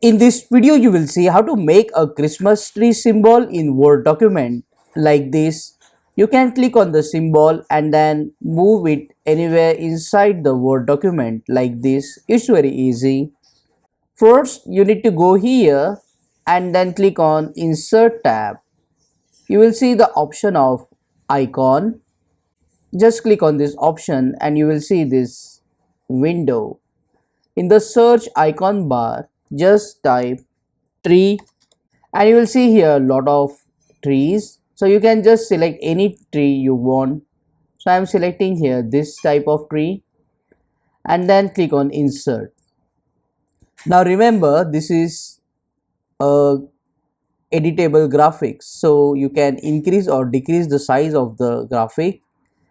In this video, you will see how to make a Christmas tree symbol in Word document like this. You can click on the symbol and then move it anywhere inside the Word document like this. It's very easy. First, you need to go here and then click on Insert tab. You will see the option of icon. Just click on this option and you will see this window. In the search icon bar, just type tree and you will see here a lot of trees. So you can just select any tree you want. So I am selecting here this type of tree and then click on insert. Now remember, this is a editable graphics, so you can increase or decrease the size of the graphic.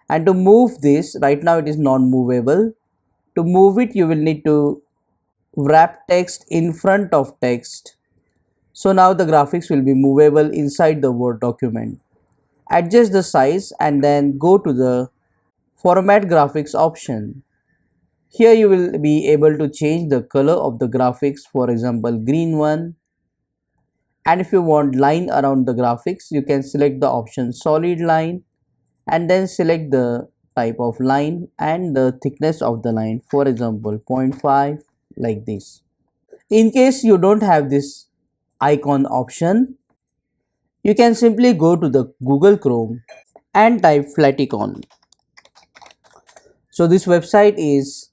And to move this, right now it is non-movable. To move it, you will need to wrap text in front of text. So now the graphics will be movable inside the Word document. Adjust the size and then go to the format graphics option. Here you will be able to change the color of the graphics, for example green one. And if you want line around the graphics, you can select the option solid line and then select the type of line and the thickness of the line, for example 0.5, like this. In case you don't have this icon option, you can simply go to the Google Chrome and type Flaticon. So this website is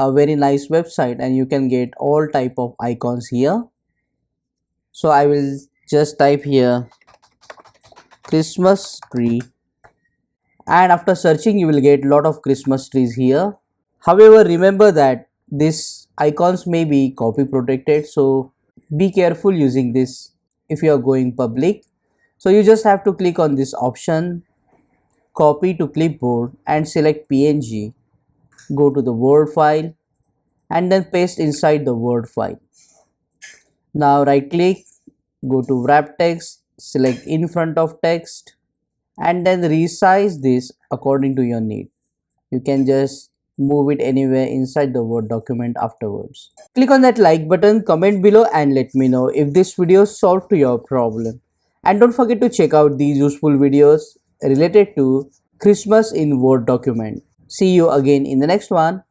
a very nice website and you can get all type of icons here. So I will just type here Christmas tree, and after searching you will get lot of Christmas trees here. However, remember that these icons may be copy protected, so be careful using this if you are going public. So you just have to click on this option, copy to clipboard and select PNG. Go to the Word file and then paste inside the Word file. Now right click, go to wrap text, select in front of text and then resize this according to your need. You can just move it anywhere inside the Word document afterwards. Click on that like button, comment below and let me know if this video solved to your problem. And don't forget to check out these useful videos related to Christmas in Word document. See you again in the next one.